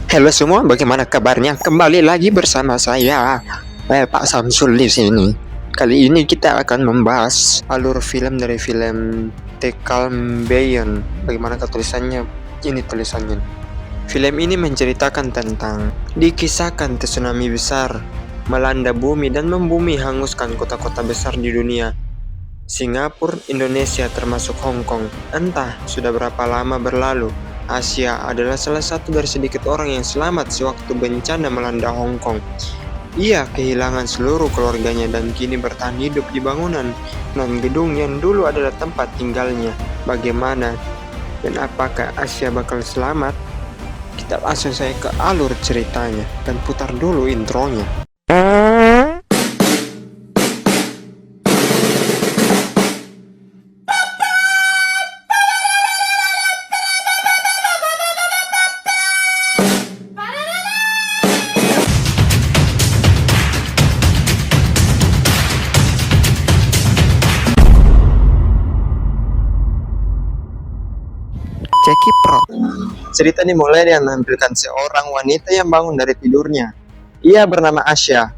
Halo semua, bagaimana kabarnya? Kembali lagi bersama saya, Pak Samsul di sini. Kali ini kita akan membahas alur film dari film The Calm Beyond. Bagaimana tulisannya? Ini tulisannya. Film ini menceritakan tentang dikisahkan tsunami besar melanda bumi dan membumi hanguskan kota-kota besar di dunia. Singapura, Indonesia termasuk Hong Kong. Entah sudah berapa lama berlalu, Asia adalah salah satu dari sedikit orang yang selamat sewaktu bencana melanda Hong Kong. Ia kehilangan seluruh keluarganya dan kini bertahan hidup di bangunan dan gedung yang dulu adalah tempat tinggalnya. Bagaimana dan apakah Asia bakal selamat? Kita langsung saja ke alur ceritanya dan putar dulu intronya. Jackie Pro. Cerita dimulai dengan menampilkan seorang wanita yang bangun dari tidurnya. Ia bernama Asia.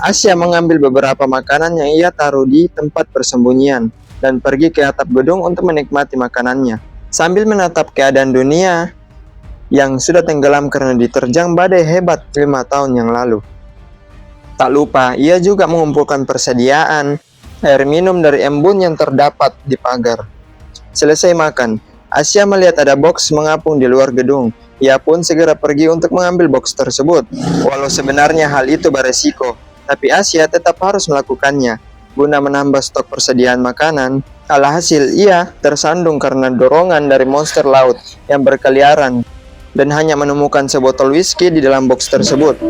Asia mengambil beberapa makanan yang ia taruh di tempat persembunyian dan pergi ke atap gedung untuk menikmati makanannya. Sambil menatap keadaan dunia yang sudah tenggelam karena diterjang badai hebat 5 tahun yang lalu. Tak lupa, ia juga mengumpulkan persediaan air minum dari embun yang terdapat di pagar. Selesai makan, Asia melihat ada box mengapung di luar gedung. Ia pun segera pergi untuk mengambil box tersebut. Walau sebenarnya hal itu beresiko, tapi Asia tetap harus melakukannya guna menambah stok persediaan makanan. Alhasil ia tersandung karena dorongan dari monster laut yang berkeliaran dan hanya menemukan sebotol whisky di dalam box tersebut.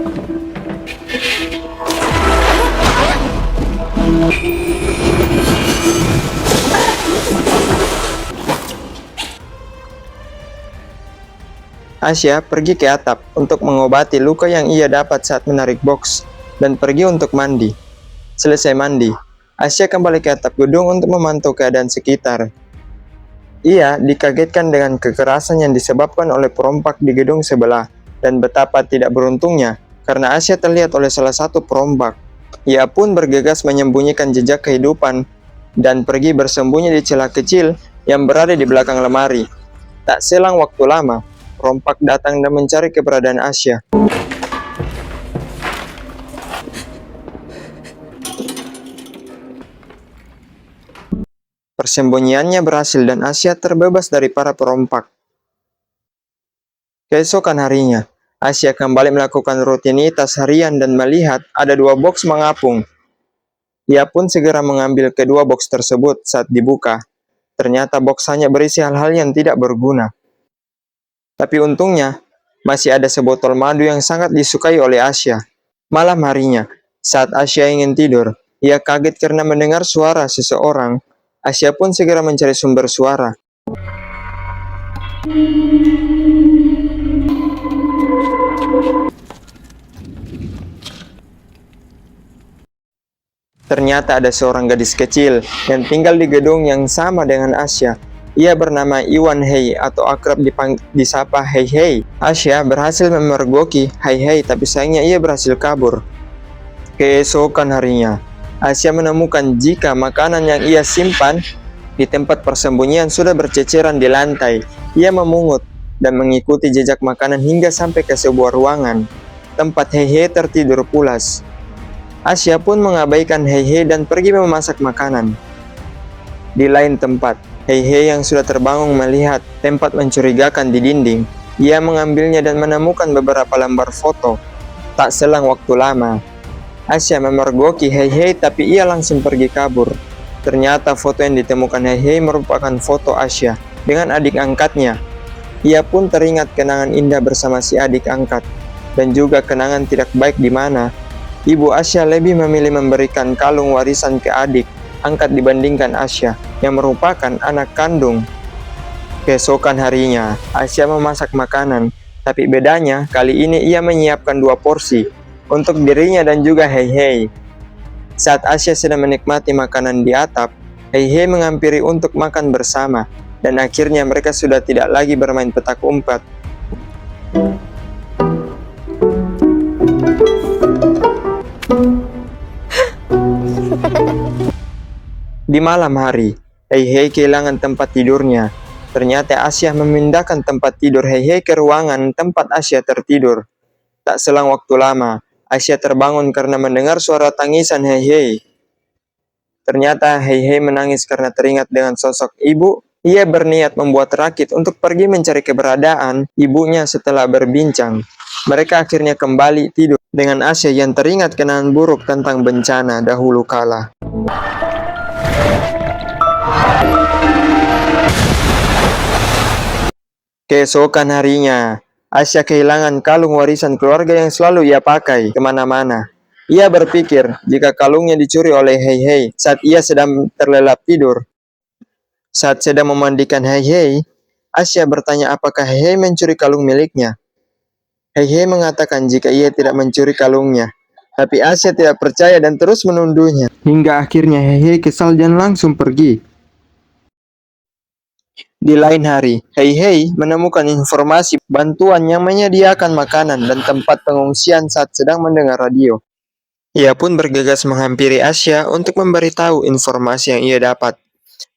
Asia pergi ke atap untuk mengobati luka yang ia dapat saat menarik box dan pergi untuk mandi. Selesai mandi, Asia kembali ke atap gedung untuk memantau keadaan sekitar. Ia dikagetkan dengan kekerasan yang disebabkan oleh perompak di gedung sebelah dan betapa tidak beruntungnya karena Asia terlihat oleh salah satu perompak. Ia pun bergegas menyembunyikan jejak kehidupan dan pergi bersembunyi di celah kecil yang berada di belakang lemari. Tak selang waktu lama, perompak datang dan mencari keberadaan Asia. Persembunyiannya berhasil dan Asia terbebas dari para perompak. Keesokan harinya, Asia kembali melakukan rutinitas harian dan melihat ada 2 box mengapung. Ia pun segera mengambil kedua box tersebut. Saat dibuka, ternyata box hanya berisi hal-hal yang tidak berguna. Tapi untungnya, masih ada sebotol madu yang sangat disukai oleh Asia. Malam harinya, saat Asia ingin tidur, ia kaget karena mendengar suara seseorang. Asia pun segera mencari sumber suara. Ternyata ada seorang gadis kecil yang tinggal di gedung yang sama dengan Asia. Ia bernama Iwan Hei atau akrab disapa Hei Hei. Asia berhasil memergoki Hei Hei, tapi sayangnya ia berhasil kabur. Keesokan harinya, Asia menemukan jika makanan yang ia simpan di tempat persembunyian sudah berceceran di lantai. Ia memungut dan mengikuti jejak makanan hingga sampai ke sebuah ruangan tempat Hei Hei tertidur pulas. Asia pun mengabaikan Hei Hei dan pergi memasak makanan. Di lain tempat, Hei Hei yang sudah terbangun melihat tempat mencurigakan di dinding. Ia mengambilnya dan menemukan beberapa lembar foto. Tak selang waktu lama, Asia memergoki Hei Hei, tapi ia langsung pergi kabur. Ternyata foto yang ditemukan Hei Hei merupakan foto Asia dengan adik angkatnya. Ia pun teringat kenangan indah bersama si adik angkat dan juga kenangan tidak baik di mana ibu Asia lebih memilih memberikan kalung warisan ke adik angkat dibandingkan Asia yang merupakan anak kandung. Keesokan harinya, Asia memasak makanan, tapi bedanya kali ini ia menyiapkan 2 porsi untuk dirinya dan juga Hei Hei. Saat Asia sedang menikmati makanan di atap, Hei Hei menghampiri untuk makan bersama. dan akhirnya mereka sudah tidak lagi bermain petak umpet. Di malam hari, Hei Hei kehilangan tempat tidurnya. Ternyata Asia memindahkan tempat tidur Hei Hei ke ruangan tempat Asia tertidur. Tak selang waktu lama, Asia terbangun karena mendengar suara tangisan Hei Hei. Ternyata Hei Hei menangis karena teringat dengan sosok ibu. Ia berniat membuat rakit untuk pergi mencari keberadaan ibunya setelah berbincang. Mereka akhirnya kembali tidur dengan Asia yang teringat kenangan buruk tentang bencana dahulu kala. Keesokan harinya, Asia kehilangan kalung warisan keluarga yang selalu ia pakai kemana-mana. Ia berpikir jika kalungnya dicuri oleh Hei Hei saat ia sedang terlelap tidur. Saat sedang memandikan Hei Hei, Asia bertanya apakah Hei Hei mencuri kalung miliknya. Hei Hei mengatakan jika ia tidak mencuri kalungnya. Tapi Asia tidak percaya dan terus menuduhnya. Hingga akhirnya Hei Hei kesal dan langsung pergi. Di lain hari, Hei Hei menemukan informasi bantuan yang menyediakan makanan dan tempat pengungsian saat sedang mendengar radio. Ia pun bergegas menghampiri Asia untuk memberitahu informasi yang ia dapat.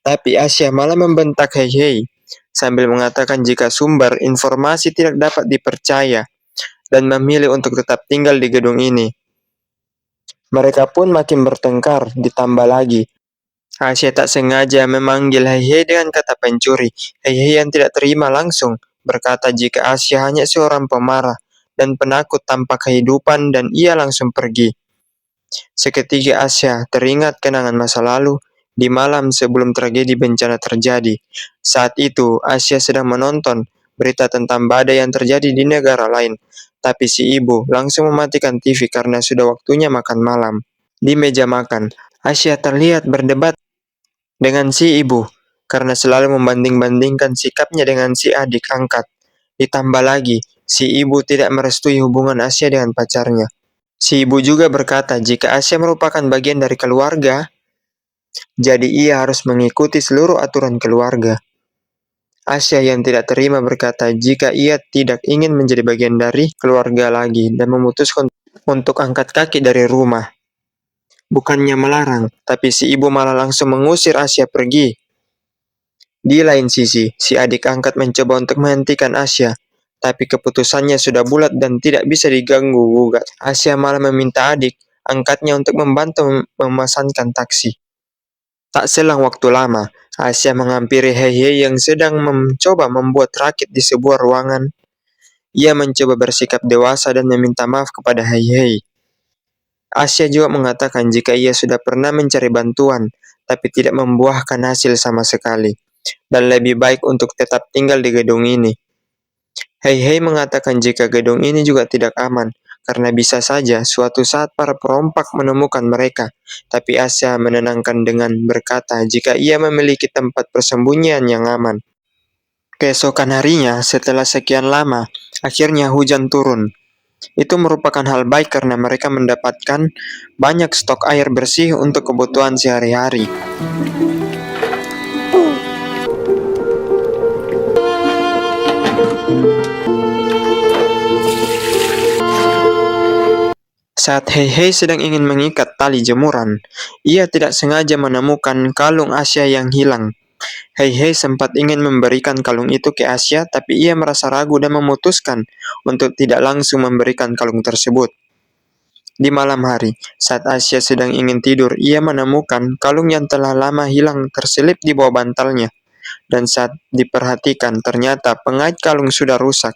Tapi Asia malah membentak Hei Hei sambil mengatakan jika sumber informasi tidak dapat dipercaya dan memilih untuk tetap tinggal di gedung ini. Mereka pun makin bertengkar, ditambah lagi Asia tak sengaja memanggil Hei Hei dengan kata pencuri. Hei Hei yang tidak terima langsung berkata jika Asia hanya seorang pemarah dan penakut tanpa kehidupan dan ia langsung pergi. Seketika Asia teringat kenangan masa lalu di malam sebelum tragedi bencana terjadi. Saat itu Asia sedang menonton berita tentang badai yang terjadi di negara lain. Tapi si ibu langsung mematikan TV karena sudah waktunya makan malam. Di meja makan, Asia terlihat berdebat dengan si ibu karena selalu membanding-bandingkan sikapnya dengan si adik angkat. Ditambah lagi, si ibu tidak merestui hubungan Asia dengan pacarnya. Si ibu juga berkata jika Asia merupakan bagian dari keluarga, jadi ia harus mengikuti seluruh aturan keluarga. Asia yang tidak terima berkata jika ia tidak ingin menjadi bagian dari keluarga lagi dan memutuskan untuk angkat kaki dari rumah. Bukannya melarang, tapi si ibu malah langsung mengusir Asia pergi. Di lain sisi, si adik angkat mencoba untuk menghentikan Asia, tapi keputusannya sudah bulat dan tidak bisa diganggu-gugat. Asia malah meminta adik angkatnya untuk membantu memesankan taksi. Tak selang waktu lama, Asia menghampiri Hei Hei yang sedang mencoba membuat rakit di sebuah ruangan. Ia mencoba bersikap dewasa dan meminta maaf kepada Hei Hei. Asia juga mengatakan jika ia sudah pernah mencari bantuan, tapi tidak membuahkan hasil sama sekali, dan lebih baik untuk tetap tinggal di gedung ini. Hei Hei mengatakan jika gedung ini juga tidak aman, karena bisa saja suatu saat para perompak menemukan mereka. Tapi Asia menenangkan dengan berkata jika ia memiliki tempat persembunyian yang aman. Keesokan harinya, setelah sekian lama, akhirnya hujan turun. Itu merupakan hal baik karena mereka mendapatkan banyak stok air bersih untuk kebutuhan sehari-hari. Saat Hei Hei sedang ingin mengikat tali jemuran, ia tidak sengaja menemukan kalung Asia yang hilang. Hei Hei sempat ingin memberikan kalung itu ke Asia, tapi ia merasa ragu dan memutuskan untuk tidak langsung memberikan kalung tersebut. Di malam hari, saat Asia sedang ingin tidur, ia menemukan kalung yang telah lama hilang terselip di bawah bantalnya. Dan saat diperhatikan, ternyata pengait kalung sudah rusak.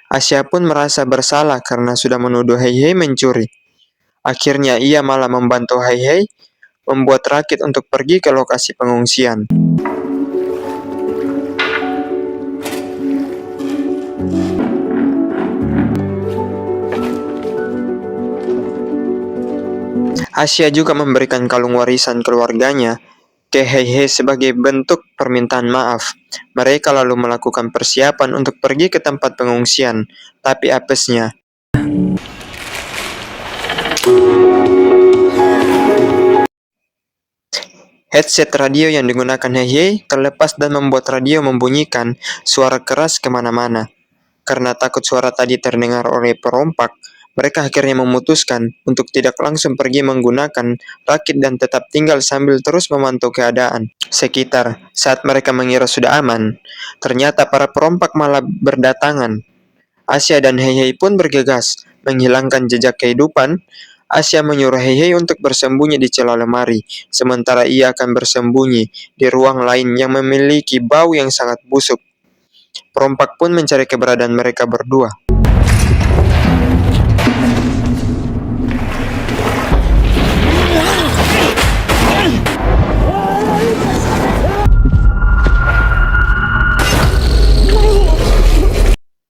Asia pun merasa bersalah karena sudah menuduh Hei Hei mencuri. Akhirnya ia malah membantu Hei Hei membuat rakit untuk pergi ke lokasi pengungsian. Asia juga memberikan kalung warisan keluarganya ke Hei Hei sebagai bentuk permintaan maaf. Mereka lalu melakukan persiapan untuk pergi ke tempat pengungsian, tapi apesnya Headset radio yang digunakan Hei Hei terlepas dan membuat radio membunyikan suara keras kemana-mana. Karena takut suara tadi terdengar oleh perompak, mereka akhirnya memutuskan untuk tidak langsung pergi menggunakan rakit dan tetap tinggal sambil terus memantau keadaan sekitar. Saat mereka mengira sudah aman, ternyata para perompak malah berdatangan. Asia dan Hei Hei pun bergegas menghilangkan jejak kehidupan. Asia menyuruh Hei Hei untuk bersembunyi di celah lemari, sementara ia akan bersembunyi di ruang lain yang memiliki bau yang sangat busuk. Perompak pun mencari keberadaan mereka berdua.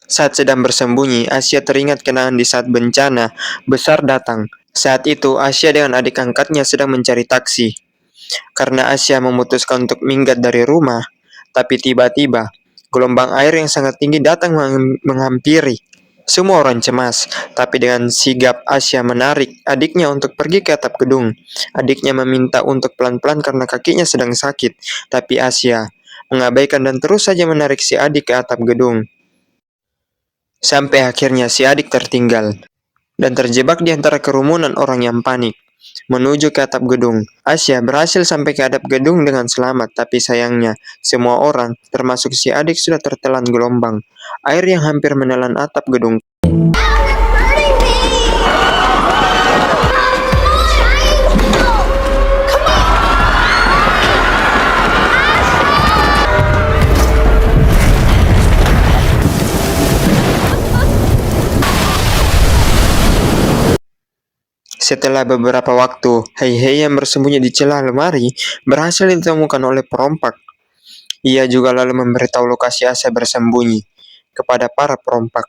Saat sedang bersembunyi, Asia teringat kenangan di saat bencana besar datang. Saat itu, Asia dengan adik angkatnya sedang mencari taksi. Karena Asia memutuskan untuk minggat dari rumah, tapi tiba-tiba, gelombang air yang sangat tinggi datang menghampiri. Semua orang cemas, tapi dengan sigap Asia menarik adiknya untuk pergi ke atap gedung. Adiknya meminta untuk pelan-pelan karena kakinya sedang sakit, tapi Asia mengabaikan dan terus saja menarik si adik ke atap gedung. Sampai akhirnya si adik tertinggal dan terjebak di antara kerumunan orang yang panik. Menuju ke atap gedung, Asia berhasil sampai ke atap gedung dengan selamat, tapi sayangnya semua orang, termasuk si adik, sudah tertelan gelombang air yang hampir menelan atap gedung. Setelah beberapa waktu, Hei Hei yang bersembunyi di celah lemari berhasil ditemukan oleh perompak. Ia juga lalu memberitahu lokasi Asia bersembunyi kepada para perompak.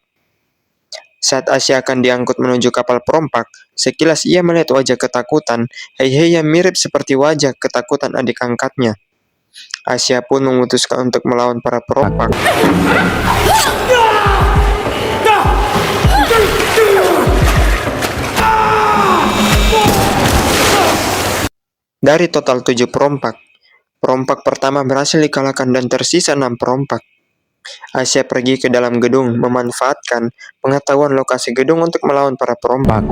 Saat Asia akan diangkut menuju kapal perompak, sekilas ia melihat wajah ketakutan Hei Hei yang mirip seperti wajah ketakutan adik angkatnya. Asia pun memutuskan untuk melawan para perompak. Dari total 7 perompak, perompak pertama berhasil dikalahkan dan tersisa 6 perompak. Asia pergi ke dalam gedung memanfaatkan pengetahuan lokasi gedung untuk melawan para perompak.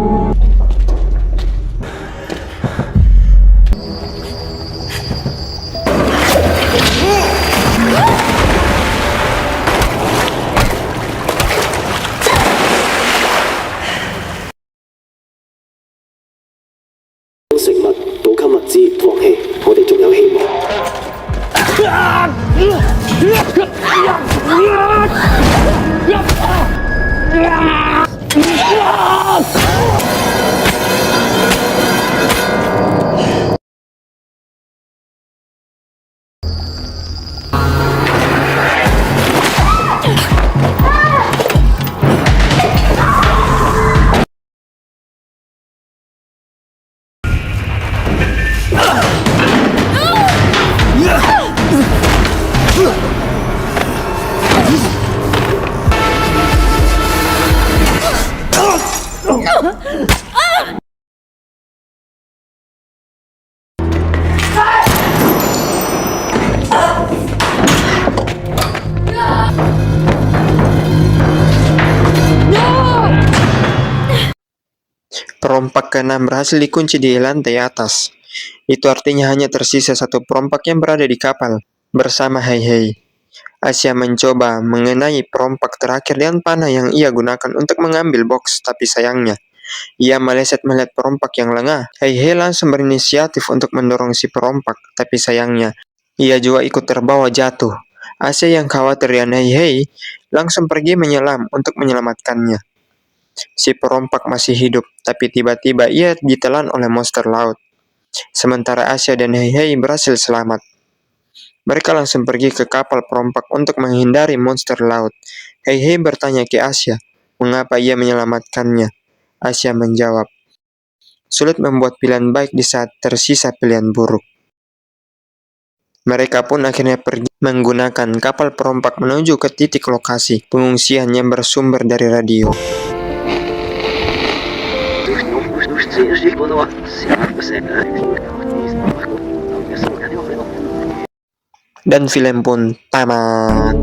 Perompak ke-6 berhasil dikunci di lantai atas. Itu artinya hanya tersisa satu perompak yang berada di kapal bersama Hei Hei. Asia mencoba mengenai perompak terakhir dengan panah yang ia gunakan untuk mengambil box, tapi sayangnya ia meleset melihat perompak yang lengah. Hei Hei langsung berinisiatif untuk mendorong si perompak, tapi sayangnya ia juga ikut terbawa jatuh. Asia yang khawatir dengan Hei Hei langsung pergi menyelam untuk menyelamatkannya. Si perompak masih hidup, tapi tiba-tiba ia ditelan oleh monster laut. Sementara Asia dan Hei Hei berhasil selamat. Mereka langsung pergi ke kapal perompak untuk menghindari monster laut. Hei Hei bertanya ke Asia, mengapa ia menyelamatkannya. Asia menjawab, sulit membuat pilihan baik di saat tersisa pilihan buruk. Mereka pun akhirnya pergi menggunakan kapal perompak menuju ke titik lokasi pengungsian yang bersumber dari radio. Dan film pun tamat.